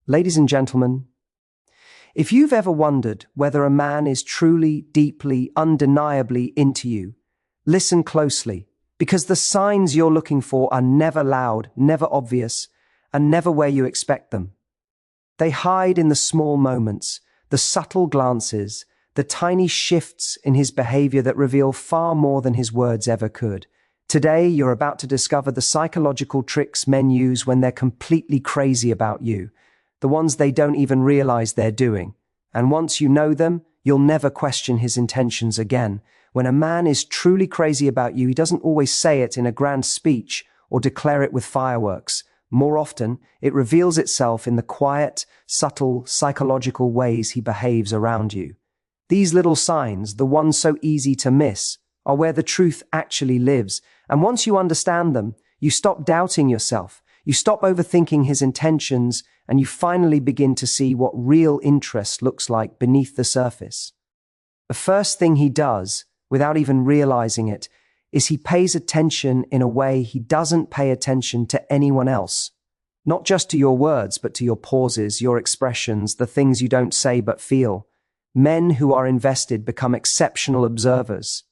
Ladies and gentlemen, if you've ever wondered whether a man is truly, deeply, undeniably into you, listen closely, because the signs you're looking for are never loud, never obvious, and never where you expect them. They hide in the small moments, the subtle glances, the tiny shifts in his behavior that reveal far more than his words ever could. Today, you're about to discover the psychological tricks men use when they're completely crazy about you, the ones they don't even realize they're doing. And once you know them, you'll never question his intentions again. When a man is truly crazy about you, he doesn't always say it in a grand speech or declare it with fireworks. More often, it reveals itself in the quiet, subtle, psychological ways he behaves around you. These little signs, the ones so easy to miss, are where the truth actually lives. And once you understand them, you stop doubting yourself, you stop overthinking his intentions, and you finally begin to see what real interest looks like beneath the surface. The first thing he does, without even realizing it, is he pays attention in a way he doesn't pay attention to anyone else. Not just to your words, but to your pauses, your expressions, the things you don't say but feel. Men who are invested become exceptional observers.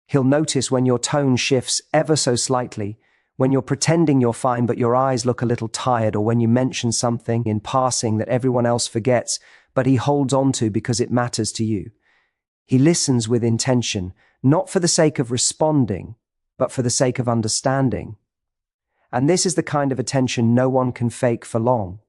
He'll notice when your tone shifts ever so slightly, when you're pretending you're fine but your eyes look a little tired, or when you mention something in passing that everyone else forgets, but he holds on to because it matters to you. He listens with intention, not for the sake of responding, but for the sake of understanding. And this is the kind of attention no one can fake for long.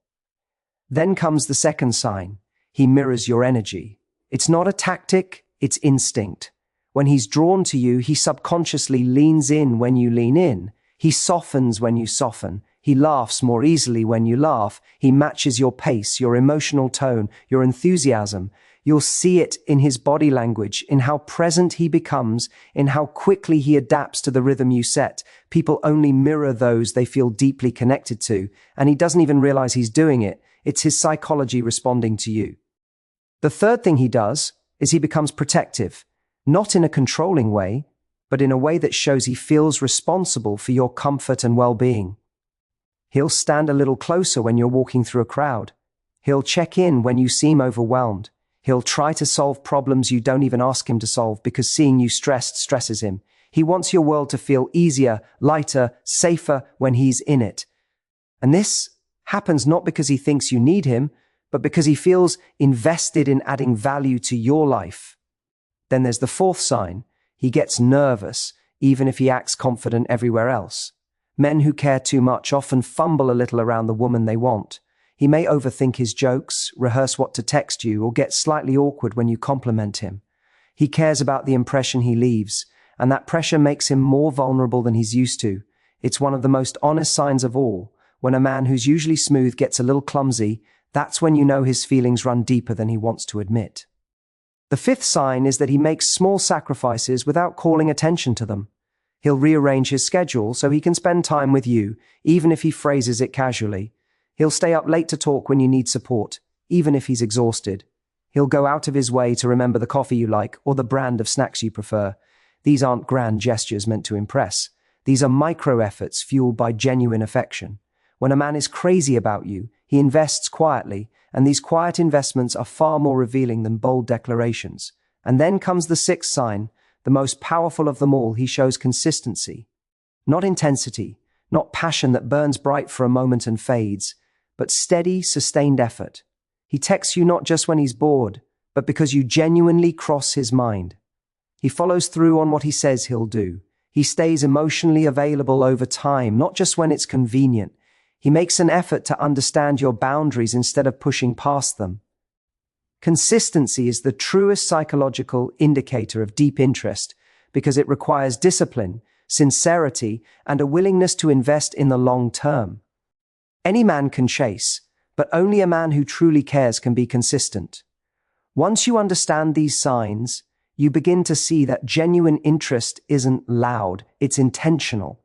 Then comes the second sign. He mirrors your energy. It's not a tactic, it's instinct. When he's drawn to you, he subconsciously leans in when you lean in. He softens when you soften. He laughs more easily when you laugh. He matches your pace, your emotional tone, your enthusiasm. You'll see it in his body language, in how present he becomes, in how quickly he adapts to the rhythm you set. People only mirror those they feel deeply connected to, and he doesn't even realize he's doing it. It's his psychology responding to you. The third thing he does is he becomes protective, not in a controlling way, but in a way that shows he feels responsible for your comfort and well-being. He'll stand a little closer when you're walking through a crowd. He'll check in when you seem overwhelmed. He'll try to solve problems you don't even ask him to solve because seeing you stressed stresses him. He wants your world to feel easier, lighter, safer when he's in it. And this happens not because he thinks you need him, but because he feels invested in adding value to your life. Then there's the fourth sign. He gets nervous, even if he acts confident everywhere else. Men who care too much often fumble a little around the woman they want. He may overthink his jokes, rehearse what to text you, or get slightly awkward when you compliment him. He cares about the impression he leaves, and that pressure makes him more vulnerable than he's used to. It's one of the most honest signs of all. When a man who's usually smooth gets a little clumsy, that's when you know his feelings run deeper than he wants to admit. The fifth sign is that he makes small sacrifices without calling attention to them. He'll rearrange his schedule so he can spend time with you, even if he phrases it casually. He'll stay up late to talk when you need support, even if he's exhausted. He'll go out of his way to remember the coffee you like or the brand of snacks you prefer. These aren't grand gestures meant to impress. These are micro-efforts fueled by genuine affection. When a man is crazy about you, he invests quietly, and these quiet investments are far more revealing than bold declarations. And then comes the sixth sign, the most powerful of them all. He shows consistency. Not intensity, not passion that burns bright for a moment and fades, but steady, sustained effort. He texts you not just when he's bored, but because you genuinely cross his mind. He follows through on what he says he'll do. He stays emotionally available over time, not just when it's convenient. He makes an effort to understand your boundaries instead of pushing past them. Consistency is the truest psychological indicator of deep interest because it requires discipline, sincerity, and a willingness to invest in the long term. Any man can chase, but only a man who truly cares can be consistent. Once you understand these signs, you begin to see that genuine interest isn't loud, it's intentional.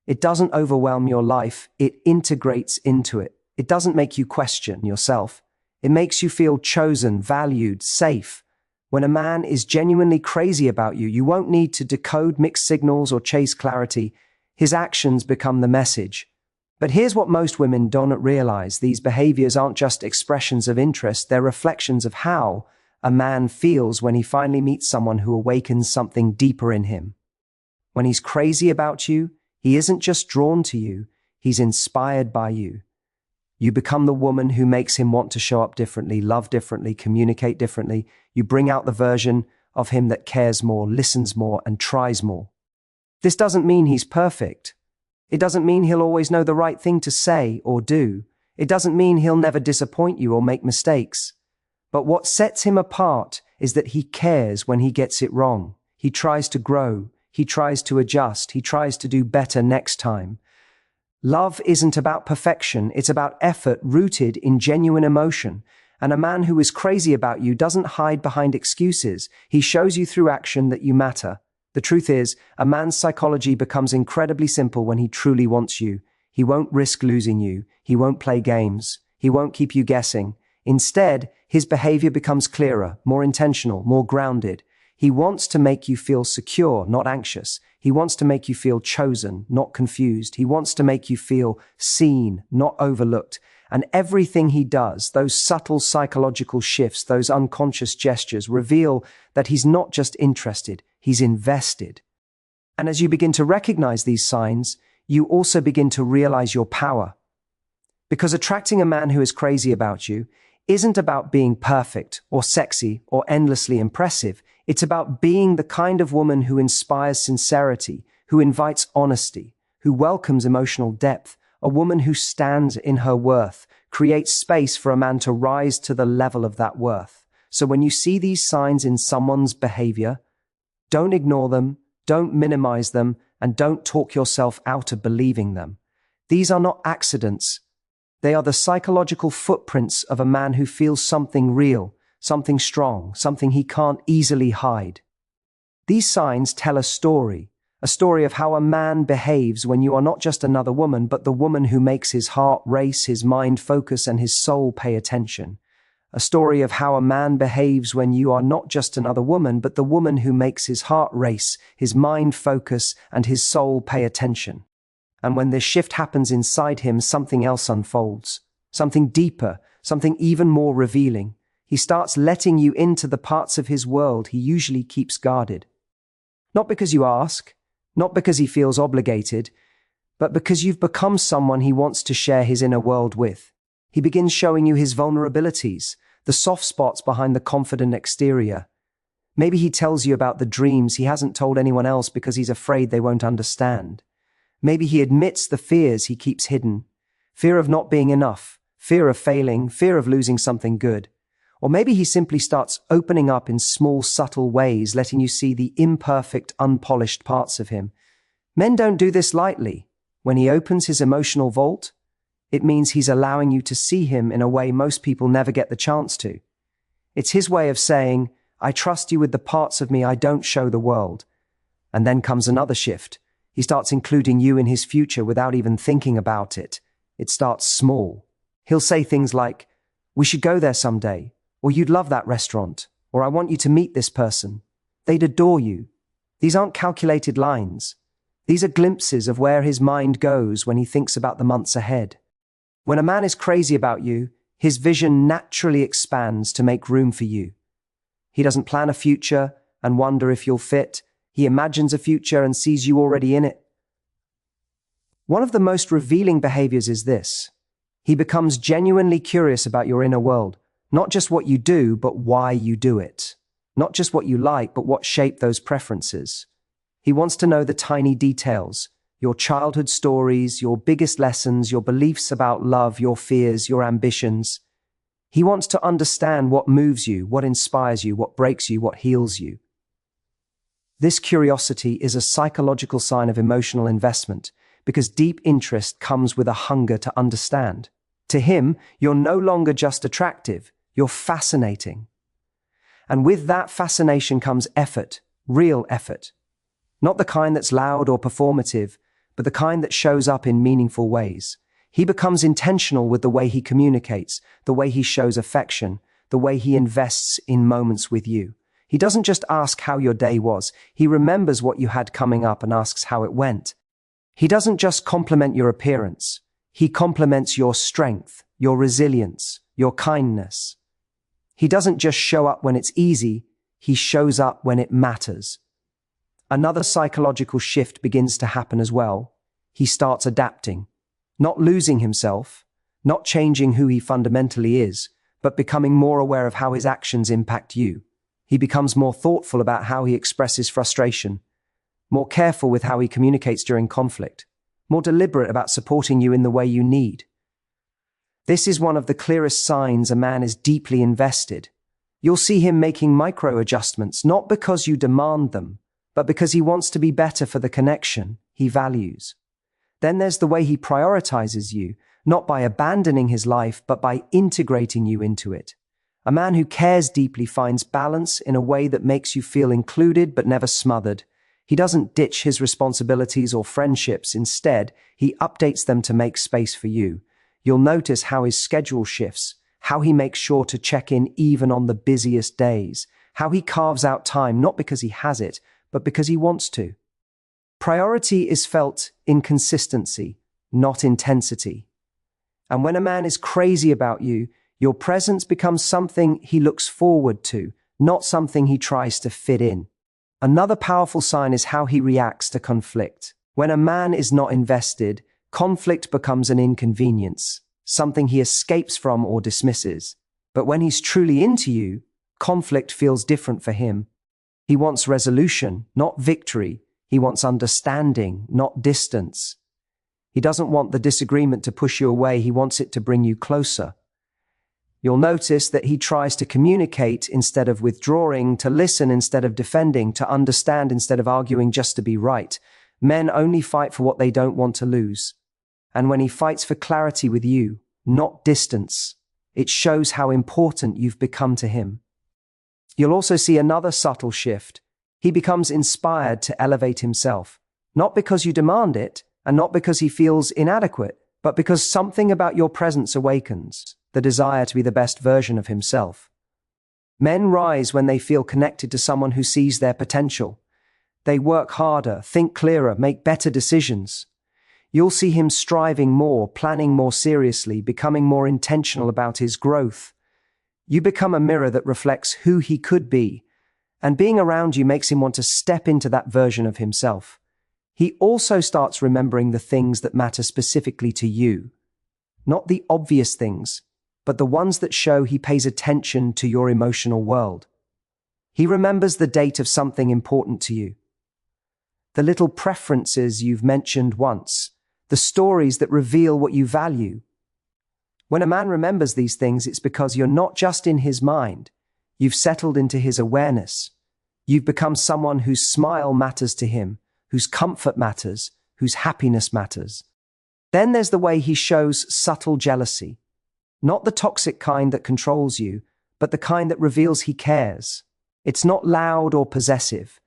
It doesn't overwhelm your life, it integrates into it. It doesn't make you question yourself. It makes you feel chosen, valued, safe. When a man is genuinely crazy about you, you won't need to decode mixed signals or chase clarity. His actions become the message. But here's what most women don't realize. These behaviors aren't just expressions of interest, they're reflections of how a man feels when he finally meets someone who awakens something deeper in him. When he's crazy about you, he isn't just drawn to you, he's inspired by you. You become the woman who makes him want to show up differently, love differently, communicate differently. You bring out the version of him that cares more, listens more, and tries more. This doesn't mean he's perfect. It doesn't mean he'll always know the right thing to say or do. It doesn't mean he'll never disappoint you or make mistakes. But what sets him apart is that he cares when he gets it wrong. He tries to grow. He tries to adjust. He tries to do better next time. Love isn't about perfection. It's about effort rooted in genuine emotion. And a man who is crazy about you doesn't hide behind excuses. He shows you through action that you matter. The truth is, a man's psychology becomes incredibly simple when he truly wants you. He won't risk losing you. He won't play games. He won't keep you guessing. Instead, his behavior becomes clearer, more intentional, more grounded. He wants to make you feel secure, not anxious. He wants to make you feel chosen, not confused. He wants to make you feel seen, not overlooked. And everything he does, those subtle psychological shifts, those unconscious gestures, reveal that he's not just interested, he's invested. And as you begin to recognize these signs, you also begin to realize your power. Because attracting a man who is crazy about you isn't about being perfect or sexy or endlessly impressive. It's about being the kind of woman who inspires sincerity, who invites honesty, who welcomes emotional depth, a woman who stands in her worth, creates space for a man to rise to the level of that worth. So when you see these signs in someone's behavior, don't ignore them, don't minimize them, and don't talk yourself out of believing them. These are not accidents. They are the psychological footprints of a man who feels something real, something strong, something he can't easily hide. These signs tell a story of how a man behaves when you are not just another woman, but the woman who makes his heart race, his mind focus, and his soul pay attention. A story of how a man behaves when you are not just another woman, but the woman who makes his heart race, his mind focus, and his soul pay attention. And when this shift happens inside him, something else unfolds. Something deeper, something even more revealing. He starts letting you into the parts of his world he usually keeps guarded. Not because you ask, not because he feels obligated, but because you've become someone he wants to share his inner world with. He begins showing you his vulnerabilities, the soft spots behind the confident exterior. Maybe he tells you about the dreams he hasn't told anyone else because he's afraid they won't understand. Maybe he admits the fears he keeps hidden. Fear of not being enough, fear of failing, fear of losing something good. Or maybe he simply starts opening up in small, subtle ways, letting you see the imperfect, unpolished parts of him. Men don't do this lightly. When he opens his emotional vault, it means he's allowing you to see him in a way most people never get the chance to. It's his way of saying, I trust you with the parts of me I don't show the world. And then comes another shift. He starts including you in his future without even thinking about it. It starts small. He'll say things like, we should go there someday, or you'd love that restaurant, or I want you to meet this person. They'd adore you. These aren't calculated lines. These are glimpses of where his mind goes when he thinks about the months ahead. When a man is crazy about you, his vision naturally expands to make room for you. He doesn't plan a future and wonder if you'll fit. He imagines a future and sees you already in it. One of the most revealing behaviors is this. He becomes genuinely curious about your inner world, not just what you do, but why you do it. Not just what you like, but what shape those preferences. He wants to know the tiny details, your childhood stories, your biggest lessons, your beliefs about love, your fears, your ambitions. He wants to understand what moves you, what inspires you, what breaks you, what heals you. This curiosity is a psychological sign of emotional investment because deep interest comes with a hunger to understand. To him, you're no longer just attractive, you're fascinating. And with that fascination comes effort, real effort. Not the kind that's loud or performative, but the kind that shows up in meaningful ways. He becomes intentional with the way he communicates, the way he shows affection, the way he invests in moments with you. He doesn't just ask how your day was, he remembers what you had coming up and asks how it went. He doesn't just compliment your appearance, He complements your strength, your resilience, your kindness. He doesn't just show up when it's easy, he shows up when it matters. Another psychological shift begins to happen as well. He starts adapting, not losing himself, not changing who he fundamentally is, but becoming more aware of how his actions impact you. He becomes more thoughtful about how he expresses frustration, more careful with how he communicates during conflict, more deliberate about supporting you in the way you need. This is one of the clearest signs a man is deeply invested. You'll see him making micro adjustments, not because you demand them, but because he wants to be better for the connection he values. Then there's the way he prioritizes you, not by abandoning his life, but by integrating you into it. A man who cares deeply finds balance in a way that makes you feel included but never smothered. He doesn't ditch his responsibilities or friendships. Instead, he updates them to make space for you. You'll notice how his schedule shifts, how he makes sure to check in even on the busiest days, how he carves out time not because he has it, but because he wants to. Priority is felt in consistency, not intensity. And when a man is crazy about you, your presence becomes something he looks forward to, not something he tries to fit in. Another powerful sign is how he reacts to conflict. When a man is not invested, conflict becomes an inconvenience, something he escapes from or dismisses. But when he's truly into you, conflict feels different for him. He wants resolution, not victory. He wants understanding, not distance. He doesn't want the disagreement to push you away. He wants it to bring you closer. You'll notice that he tries to communicate instead of withdrawing, to listen instead of defending, to understand instead of arguing just to be right. Men only fight for what they don't want to lose. And when he fights for clarity with you, not distance, it shows how important you've become to him. You'll also see another subtle shift. He becomes inspired to elevate himself, not because you demand it, and not because he feels inadequate, but because something about your presence awakens the desire to be the best version of himself. Men rise when they feel connected to someone who sees their potential. They work harder, think clearer, make better decisions. You'll see him striving more, planning more seriously, becoming more intentional about his growth. You become a mirror that reflects who he could be, and being around you makes him want to step into that version of himself. He also starts remembering the things that matter specifically to you, not the obvious things, but the ones that show he pays attention to your emotional world. He remembers the date of something important to you, the little preferences you've mentioned once, the stories that reveal what you value. When a man remembers these things, it's because you're not just in his mind. You've settled into his awareness. You've become someone whose smile matters to him, whose comfort matters, whose happiness matters. Then there's the way he shows subtle jealousy. Not the toxic kind that controls you, but the kind that reveals he cares. It's not loud or possessive.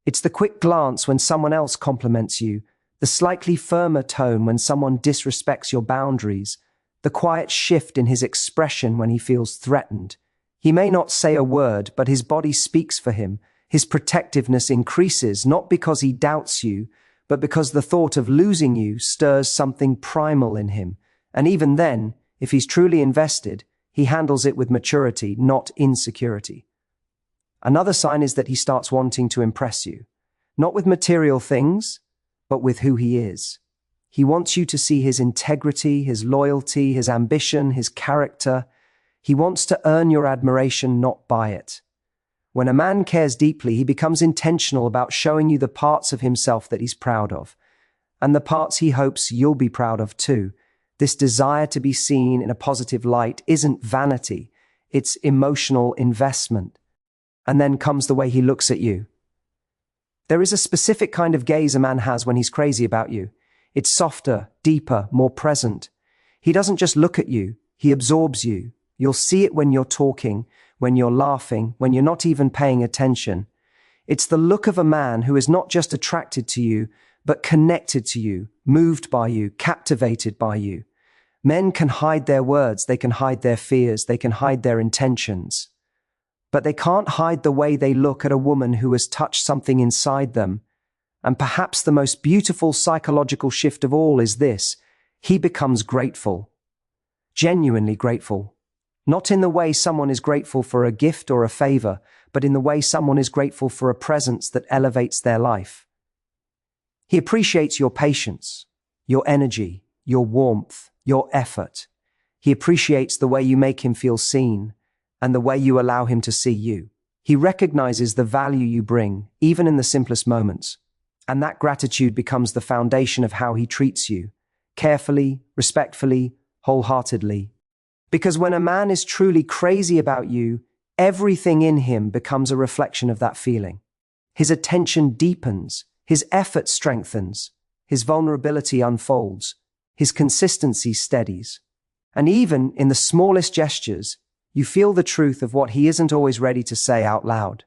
It's the quick glance when someone else compliments you, the slightly firmer tone when someone disrespects your boundaries, the quiet shift in his expression when he feels threatened. He may not say a word, but his body speaks for him. His protectiveness increases, not because he doubts you, but because the thought of losing you stirs something primal in him. And even then, if he's truly invested, he handles it with maturity, not insecurity. Another sign is that he starts wanting to impress you, not with material things, but with who he is. He wants you to see his integrity, his loyalty, his ambition, his character. He wants to earn your admiration, not buy it. When a man cares deeply, he becomes intentional about showing you the parts of himself that he's proud of, and the parts he hopes you'll be proud of too. This desire to be seen in a positive light isn't vanity, it's emotional investment. And then comes the way he looks at you. There is a specific kind of gaze a man has when he's crazy about you. It's softer, deeper, more present. He doesn't just look at you, he absorbs you. You'll see it when you're talking, when you're laughing, when you're not even paying attention. It's the look of a man who is not just attracted to you, but connected to you, moved by you, captivated by you. Men can hide their words, they can hide their fears, they can hide their intentions. But they can't hide the way they look at a woman who has touched something inside them. And perhaps the most beautiful psychological shift of all is this. He becomes grateful, genuinely grateful, not in the way someone is grateful for a gift or a favor, but in the way someone is grateful for a presence that elevates their life. He appreciates your patience, your energy, your warmth, your effort. He appreciates the way you make him feel seen and the way you allow him to see you. He recognizes the value you bring, even in the simplest moments, and that gratitude becomes the foundation of how he treats you, carefully, respectfully, wholeheartedly. Because when a man is truly crazy about you, everything in him becomes a reflection of that feeling. His attention deepens, his effort strengthens, his vulnerability unfolds, his consistency steadies. And even in the smallest gestures, you feel the truth of what he isn't always ready to say out loud.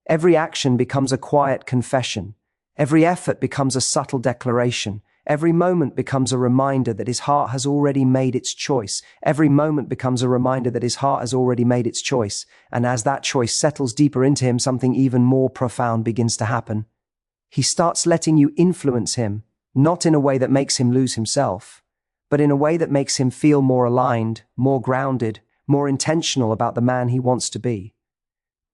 Every action becomes a quiet confession. Every effort becomes a subtle declaration. Every moment becomes a reminder that his heart has already made its choice. Every moment becomes a reminder that his heart has already made its choice. And as that choice settles deeper into him, something even more profound begins to happen. He starts letting you influence him, not in a way that makes him lose himself, but in a way that makes him feel more aligned, more grounded, more intentional about the man he wants to be.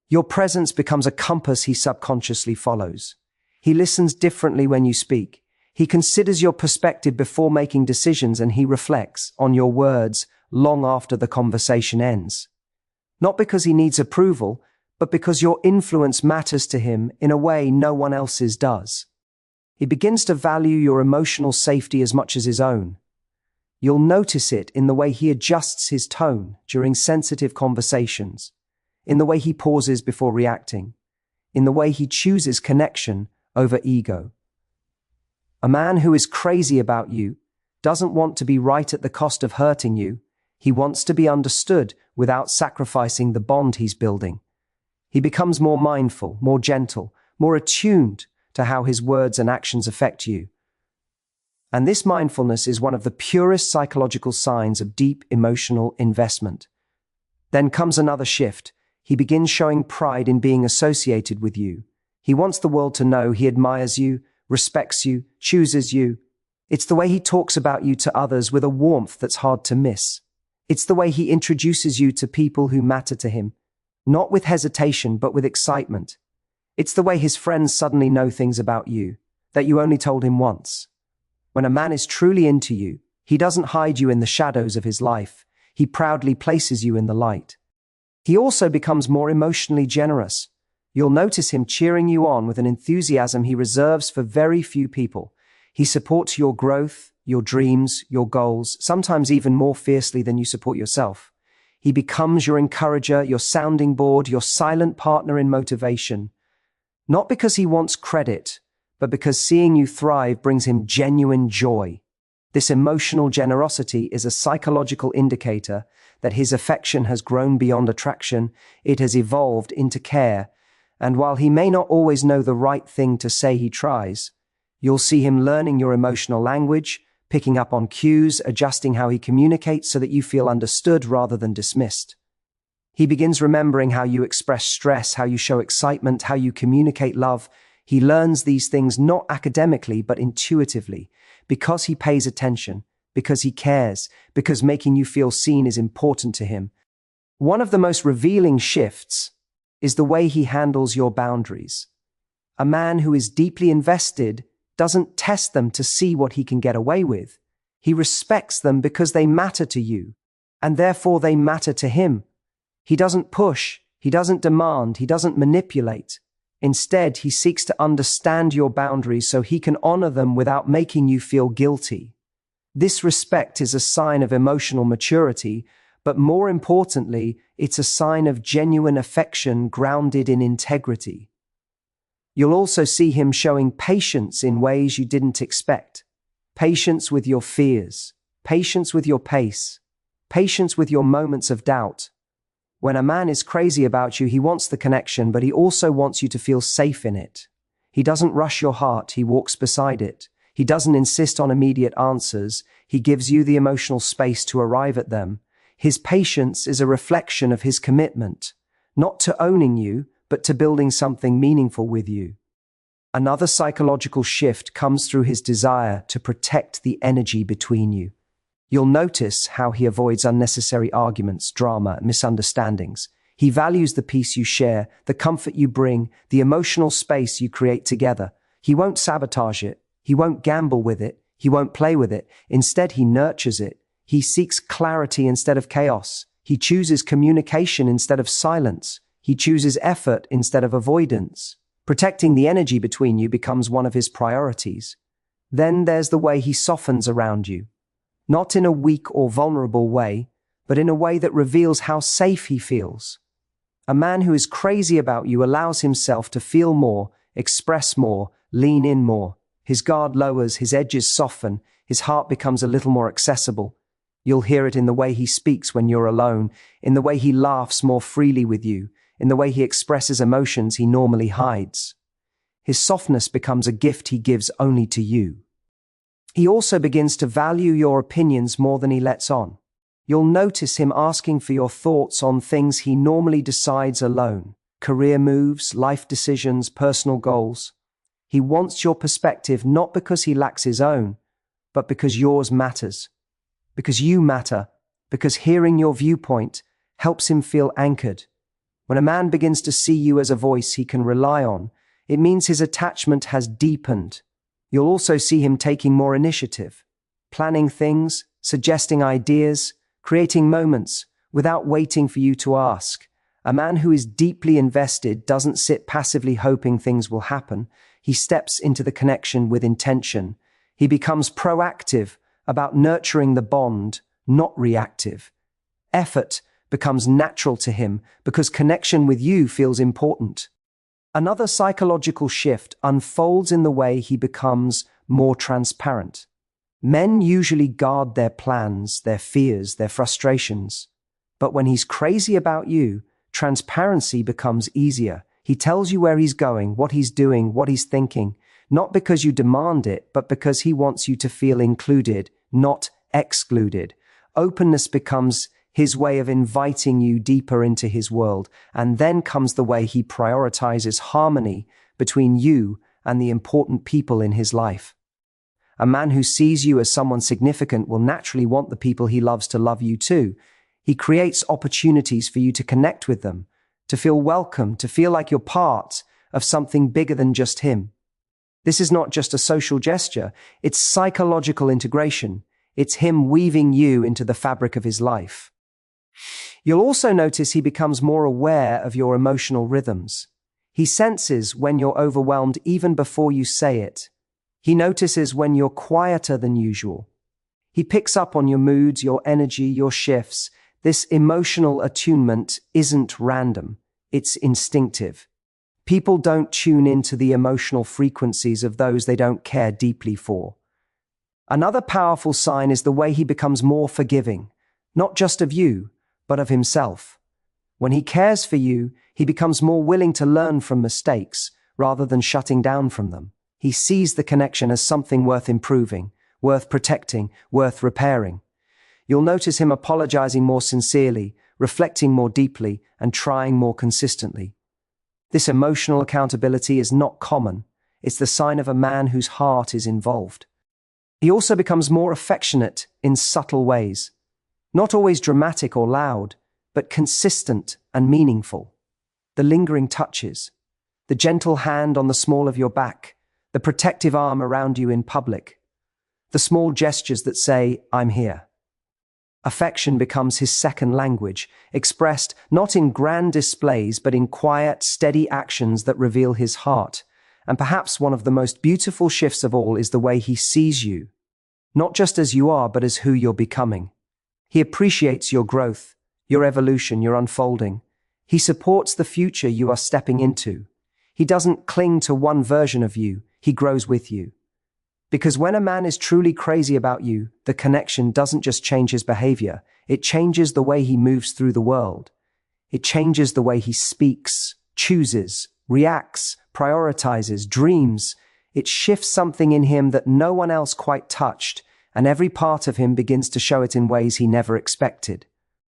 Your presence becomes a compass he subconsciously follows. He listens differently when you speak. He considers your perspective before making decisions, and he reflects on your words long after the conversation ends. Not because he needs approval, but because your influence matters to him in a way no one else's does. He begins to value your emotional safety as much as his own. You'll notice it in the way he adjusts his tone during sensitive conversations, in the way he pauses before reacting, in the way he chooses connection over ego. A man who is crazy about you doesn't want to be right at the cost of hurting you. He wants to be understood without sacrificing the bond he's building. He becomes more mindful, more gentle, more attuned to how his words and actions affect you. And this mindfulness is one of the purest psychological signs of deep emotional investment. Then comes another shift. He begins showing pride in being associated with you. He wants the world to know he admires you, respects you, chooses you. It's the way he talks about you to others with a warmth that's hard to miss. It's the way he introduces you to people who matter to him, not with hesitation, but with excitement. It's the way his friends suddenly know things about you that you only told him once. When a man is truly into you, he doesn't hide you in the shadows of his life. He proudly places you in the light. He also becomes more emotionally generous. You'll notice him cheering you on with an enthusiasm he reserves for very few people. He supports your growth, your dreams, your goals, sometimes even more fiercely than you support yourself. He becomes your encourager, your sounding board, your silent partner in motivation. Not because he wants credit, but because seeing you thrive brings him genuine joy. This emotional generosity is a psychological indicator that his affection has grown beyond attraction. It has evolved into care. And while he may not always know the right thing to say, he tries. You'll see him learning your emotional language, picking up on cues, adjusting how he communicates so that you feel understood rather than dismissed. He begins remembering how you express stress, how you show excitement, how you communicate love. He learns these things not academically, but intuitively, because he pays attention, because he cares, because making you feel seen is important to him. One of the most revealing shifts is the way he handles your boundaries. A man who is deeply invested doesn't test them to see what he can get away with. He respects them because they matter to you, and therefore they matter to him. He doesn't push, he doesn't demand, he doesn't manipulate. Instead, he seeks to understand your boundaries so he can honor them without making you feel guilty. This respect is a sign of emotional maturity, but more importantly, it's a sign of genuine affection grounded in integrity. You'll also see him showing patience in ways you didn't expect. Patience with your fears, patience with your pace, patience with your moments of doubt. When a man is crazy about you, he wants the connection, but he also wants you to feel safe in it. He doesn't rush your heart, he walks beside it. He doesn't insist on immediate answers, he gives you the emotional space to arrive at them. His patience is a reflection of his commitment, not to owning you, but to building something meaningful with you. Another psychological shift comes through his desire to protect the energy between you. You'll notice how he avoids unnecessary arguments, drama, and misunderstandings. He values the peace you share, the comfort you bring, the emotional space you create together. He won't sabotage it. He won't gamble with it. He won't play with it. Instead, he nurtures it. He seeks clarity instead of chaos. He chooses communication instead of silence. He chooses effort instead of avoidance. Protecting the energy between you becomes one of his priorities. Then there's the way he softens around you. Not in a weak or vulnerable way, but in a way that reveals how safe he feels. A man who is crazy about you allows himself to feel more, express more, lean in more. His guard lowers, his edges soften, his heart becomes a little more accessible. You'll hear it in the way he speaks when you're alone, in the way he laughs more freely with you, in the way he expresses emotions he normally hides. His softness becomes a gift he gives only to you. He also begins to value your opinions more than he lets on. You'll notice him asking for your thoughts on things he normally decides alone. Career moves, life decisions, personal goals. He wants your perspective not because he lacks his own, but because yours matters. Because you matter. Because hearing your viewpoint helps him feel anchored. When a man begins to see you as a voice he can rely on, it means his attachment has deepened. You'll also see him taking more initiative, planning things, suggesting ideas, creating moments without waiting for you to ask. A man who is deeply invested doesn't sit passively hoping things will happen. He steps into the connection with intention. He becomes proactive about nurturing the bond, not reactive. Effort becomes natural to him because connection with you feels important. Another psychological shift unfolds in the way he becomes more transparent. Men usually guard their plans, their fears, their frustrations. But when he's crazy about you, transparency becomes easier. He tells you where he's going, what he's doing, what he's thinking, not because you demand it, but because he wants you to feel included, not excluded. Openness becomes his way of inviting you deeper into his world, and then comes the way he prioritizes harmony between you and the important people in his life. A man who sees you as someone significant will naturally want the people he loves to love you too. He creates opportunities for you to connect with them, to feel welcome, to feel like you're part of something bigger than just him. This is not just a social gesture, it's psychological integration. It's him weaving you into the fabric of his life. You'll also notice he becomes more aware of your emotional rhythms. He senses when you're overwhelmed even before you say it. He notices when you're quieter than usual. He picks up on your moods, your energy, your shifts. This emotional attunement isn't random, it's instinctive. People don't tune into the emotional frequencies of those they don't care deeply for. Another powerful sign is the way he becomes more forgiving, not just of you, but of himself. When he cares for you, he becomes more willing to learn from mistakes rather than shutting down from them. He sees the connection as something worth improving, worth protecting, worth repairing. You'll notice him apologizing more sincerely, reflecting more deeply, and trying more consistently. This emotional accountability is not common. It's the sign of a man whose heart is involved. He also becomes more affectionate in subtle ways. Not always dramatic or loud, but consistent and meaningful. The lingering touches, the gentle hand on the small of your back, the protective arm around you in public, the small gestures that say, "I'm here." Affection becomes his second language, expressed not in grand displays, but in quiet, steady actions that reveal his heart. And perhaps one of the most beautiful shifts of all is the way he sees you, not just as you are, but as who you're becoming. He appreciates your growth, your evolution, your unfolding. He supports the future you are stepping into. He doesn't cling to one version of you, he grows with you. Because when a man is truly crazy about you, the connection doesn't just change his behavior, it changes the way he moves through the world. It changes the way he speaks, chooses, reacts, prioritizes, dreams. It shifts something in him that no one else quite touched, and every part of him begins to show it in ways he never expected.